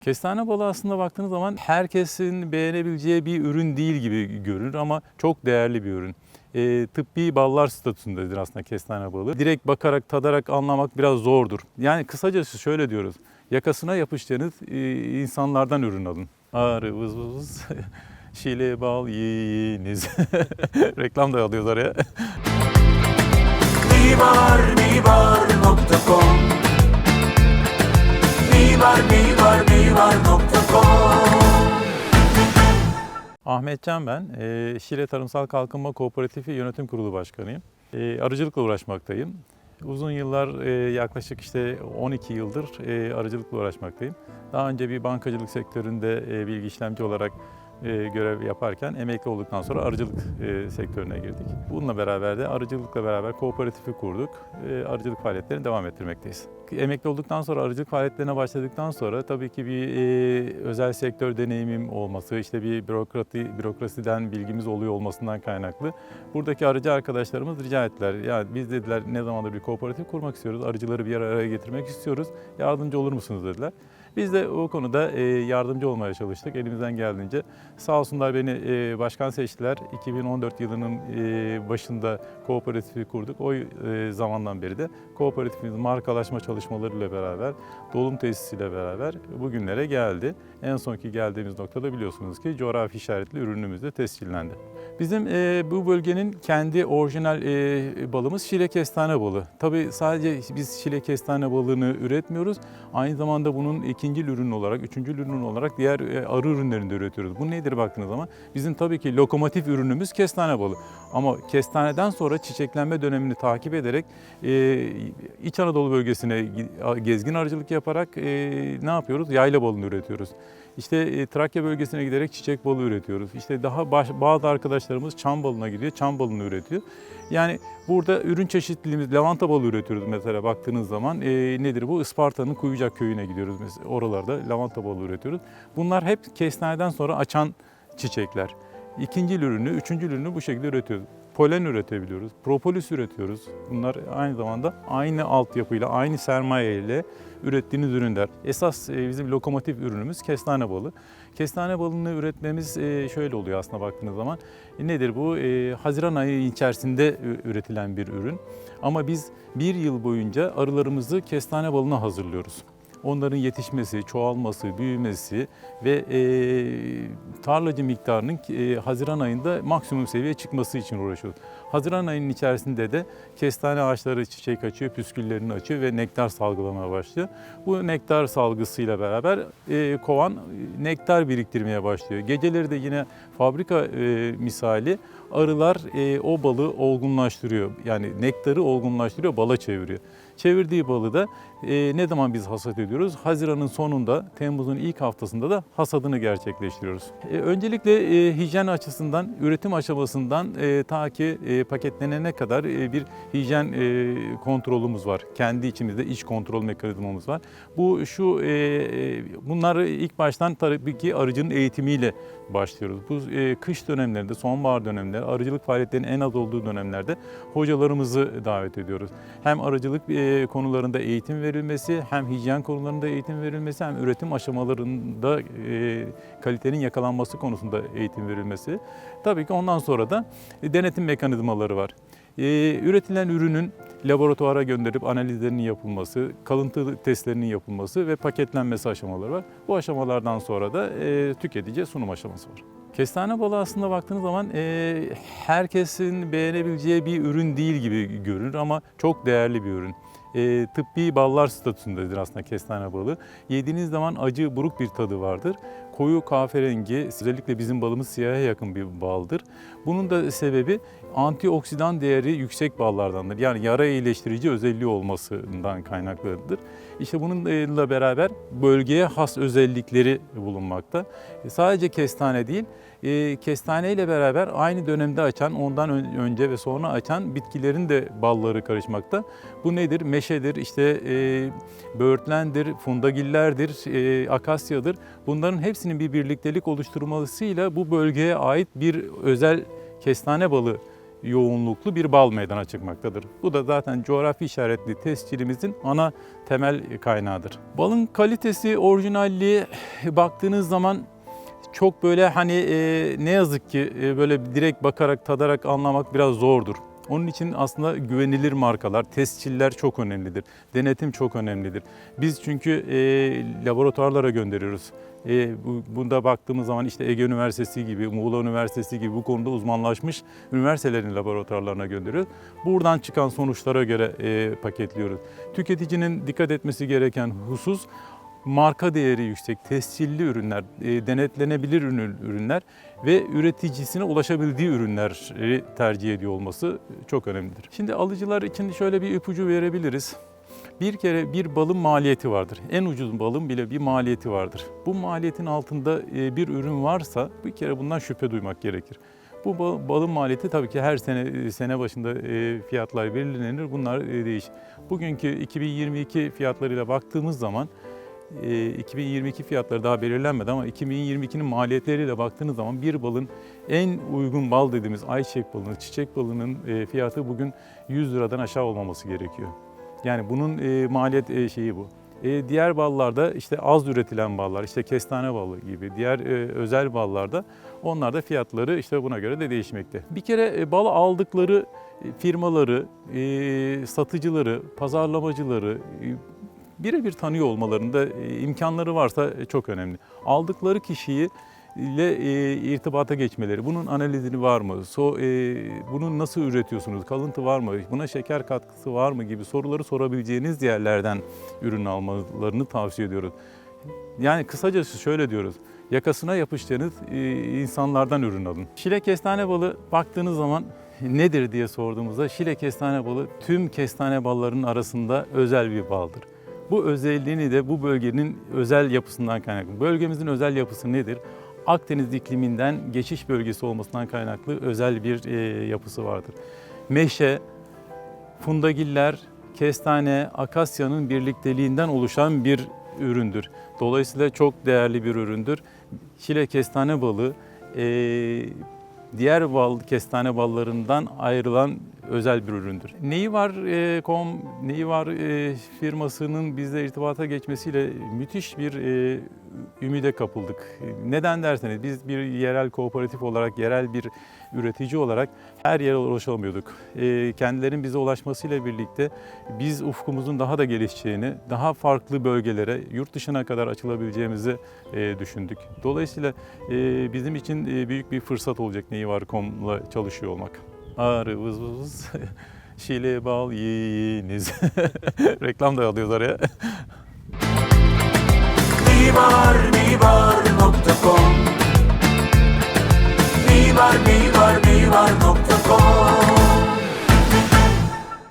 Kestane balı aslında baktığınız zaman herkesin beğenebileceği bir ürün değil gibi görünür ama çok değerli bir ürün. Tıbbi ballar statüsündedir aslında kestane balı. Direkt bakarak, tadarak anlamak biraz zordur. Yani kısacası şöyle diyoruz, yakasına yapıştığınız insanlardan ürün alın. Ağrı vız vız vız, şile bal yiyiniz. Reklam da alıyoruz oraya. Mimarmivar.com Ahmetcan ben. Şile Tarımsal Kalkınma Kooperatifi Yönetim Kurulu Başkanıyım. Arıcılıkla uğraşmaktayım. Uzun yıllar, yaklaşık 12 yıldır arıcılıkla uğraşmaktayım. Daha önce bir bankacılık sektöründe bilgi işlemci olarak görev yaparken emekli olduktan sonra arıcılık sektörüne girdik. Bununla beraber de arıcılıkla beraber kooperatifi kurduk. Arıcılık faaliyetlerini devam ettirmekteyiz. Emekli olduktan sonra arıcılık faaliyetlerine başladıktan sonra tabii ki bir özel sektör deneyimim olması, bir bürokrasiden bilgimiz oluyor olmasından kaynaklı. Buradaki arıcı arkadaşlarımız rica ettiler. Yani biz dediler ne zamandır bir kooperatif kurmak istiyoruz, arıcıları bir araya getirmek istiyoruz. Yardımcı olur musunuz dediler. Biz de o konuda yardımcı olmaya çalıştık elimizden geldiğince. Sağ olsunlar beni başkan seçtiler. 2014 yılının başında kooperatifi kurduk. O zamandan beri de kooperatifimiz markalaşma çalışmalarıyla beraber, dolum tesisiyle beraber bugünlere geldi. En sonki geldiğimiz noktada biliyorsunuz ki coğrafi işaretli ürünümüz de tescillendi. Bizim bu bölgenin kendi orijinal balımız şile kestane balı. Tabii sadece biz şile kestane balını üretmiyoruz. Aynı zamanda bunun ikinci ürün olarak, üçüncü ürün olarak diğer arı ürünlerini de üretiyoruz. Bu nedir baktığınız zaman? Bizim tabii ki lokomotif ürünümüz kestane balı. Ama kestaneden sonra çiçeklenme dönemini takip ederek İç Anadolu bölgesine gezgin arıcılık yaparak ne yapıyoruz? Yayla balını üretiyoruz. Trakya bölgesine giderek çiçek balı üretiyoruz. Bazı arkadaşlarımız çam balına gidiyor, çam balını üretiyor. Yani burada ürün çeşitliliğimiz, lavanta balı üretiyoruz mesela baktığınız zaman. Nedir bu? Isparta'nın Kuyucak köyüne gidiyoruz mesela. Oralarda lavanta balı üretiyoruz. Bunlar hep kestaneden sonra açan çiçekler. İkinci ürünü, üçüncü ürünü bu şekilde üretiyoruz. Polen üretebiliyoruz, propolis üretiyoruz. Bunlar aynı zamanda aynı altyapıyla, aynı sermaye ile ürettiğiniz ürünler. Esas bizim lokomotif ürünümüz kestane balı. Kestane balını üretmemiz şöyle oluyor aslında baktığınız zaman. Nedir bu? Haziran ayı içerisinde üretilen bir ürün. Ama biz bir yıl boyunca arılarımızı kestane balına hazırlıyoruz. Onların yetişmesi, çoğalması, büyümesi ve tarlacı miktarının Haziran ayında maksimum seviyeye çıkması için uğraşıyoruz. Haziran ayının içerisinde de kestane ağaçları çiçek açıyor, püsküllerini açıyor ve nektar salgılamaya başlıyor. Bu nektar salgısıyla beraber kovan nektar biriktirmeye başlıyor. Geceleri de yine fabrika misali arılar o balı olgunlaştırıyor. Yani nektarı olgunlaştırıyor, bala çeviriyor. Çevirdiği balı da ne zaman biz hasat ediyoruz? Haziran'ın sonunda, Temmuz'un ilk haftasında da hasadını gerçekleştiriyoruz. Öncelikle hijyen açısından, üretim aşamasından ta ki paketlenene kadar bir hijyen kontrolümüz var. Kendi içimizde iç kontrol mekanizmamız var. Bunları ilk baştan tabii ki arıcının eğitimiyle başlıyoruz. Bu kış dönemlerinde, sonbahar dönemlerinde, arıcılık faaliyetlerinin en az olduğu dönemlerde hocalarımızı davet ediyoruz. Hem arıcılık konularında eğitim verilmesi, hem hijyen konularında eğitim verilmesi, hem üretim aşamalarında kalitenin yakalanması konusunda eğitim verilmesi. Tabii ki ondan sonra da denetim mekanizmaları var. Üretilen ürünün laboratuvara gönderip analizlerinin yapılması, kalıntı testlerinin yapılması ve paketlenmesi aşamaları var. Bu aşamalardan sonra da tüketiciye sunum aşaması var. Kestane balı aslında baktığınız zaman herkesin beğenebileceği bir ürün değil gibi görünür ama çok değerli bir ürün. Tıbbi ballar statüsündedir aslında kestane balı. Yediğiniz zaman acı, buruk bir tadı vardır. Koyu kahverengi, özellikle bizim balımız siyaha yakın bir baldır. Bunun da sebebi antioksidan değeri yüksek ballardandır. Yani yara iyileştirici özelliği olmasından kaynaklıdır. Bununla beraber bölgeye has özellikleri bulunmakta. Sadece kestane değil, kestane ile beraber aynı dönemde açan, ondan önce ve sonra açan bitkilerin de balları karışmakta. Bu nedir? Meşedir, böğürtlendir, fundagillerdir, akasyadır. Bunların hepsinin bir birliktelik oluşturmasıyla bu bölgeye ait bir özel kestane balı yoğunluklu bir bal meydana çıkmaktadır. Bu da zaten coğrafi işaretli tescilimizin ana temel kaynağıdır. Balın kalitesi, orijinalliği baktığınız zaman çok böyle ne yazık ki böyle direkt bakarak, tadarak anlamak biraz zordur. Onun için aslında güvenilir markalar, tesciller çok önemlidir. Denetim çok önemlidir. Biz çünkü laboratuvarlara gönderiyoruz. Bunda baktığımız zaman işte Ege Üniversitesi gibi, Muğla Üniversitesi gibi bu konuda uzmanlaşmış üniversitelerin laboratuvarlarına gönderiyoruz. Buradan çıkan sonuçlara göre paketliyoruz. Tüketicinin dikkat etmesi gereken husus, marka değeri yüksek, tescilli ürünler, denetlenebilir ürünler ve üreticisine ulaşabildiği ürünleri tercih ediyor olması çok önemlidir. Şimdi alıcılar için şöyle bir ipucu verebiliriz. Bir kere bir balın maliyeti vardır. En ucuz balın bile bir maliyeti vardır. Bu maliyetin altında bir ürün varsa bir kere bundan şüphe duymak gerekir. Bu balın maliyeti tabii ki her sene başında fiyatlar belirlenir. Bunlar değişir. Bugünkü 2022 fiyatlarıyla baktığımız zaman 2022 fiyatları daha belirlenmedi ama 2022'nin maliyetleriyle baktığınız zaman bir balın en uygun bal dediğimiz ayçiçek balının, çiçek balının fiyatı bugün 100 liradan aşağı olmaması gerekiyor. Yani bunun maliyet şeyi bu. Diğer ballarda işte az üretilen ballar, işte kestane balı gibi diğer özel ballarda onlar da fiyatları işte buna göre de değişmekte. Bir kere bal aldıkları firmaları, satıcıları, pazarlamacıları birebir tanıyor olmalarında imkanları varsa çok önemli. Aldıkları kişiyi ile irtibata geçmeleri, bunun analizini var mı, bunu nasıl üretiyorsunuz, kalıntı var mı, buna şeker katkısı var mı gibi soruları sorabileceğiniz yerlerden ürün almalarını tavsiye ediyoruz. Yani kısacası şöyle diyoruz, yakasına yapıştığınız insanlardan ürün alın. Şile kestane balı baktığınız zaman nedir diye sorduğumuzda Şile kestane balı tüm kestane ballarının arasında özel bir baldır. Bu özelliğini de bu bölgenin özel yapısından kaynaklı. Bölgemizin özel yapısı nedir? Akdeniz ikliminden geçiş bölgesi olmasından kaynaklı özel bir yapısı vardır. Meşe, fundagiller, kestane, akasyanın birlikteliğinden oluşan bir üründür. Dolayısıyla çok değerli bir üründür. Şile kestane balı diğer kestane ballarından ayrılan özel bir üründür. Neyi var firmasının bizle irtibata geçmesiyle müthiş bir ümide kapıldık. Neden derseniz biz bir yerel kooperatif olarak, yerel bir üretici olarak her yere ulaşamıyorduk. Kendilerinin bize ulaşmasıyla birlikte biz ufkumuzun daha da gelişeceğini, daha farklı bölgelere, yurt dışına kadar açılabileceğimizi düşündük. Dolayısıyla bizim için büyük bir fırsat olacak Neyivar.com'la çalışıyor olmak. Arı vız vız, Şile bal yiyiniz. Reklam da alıyoruz oraya. Neyivar.com Neyivar.com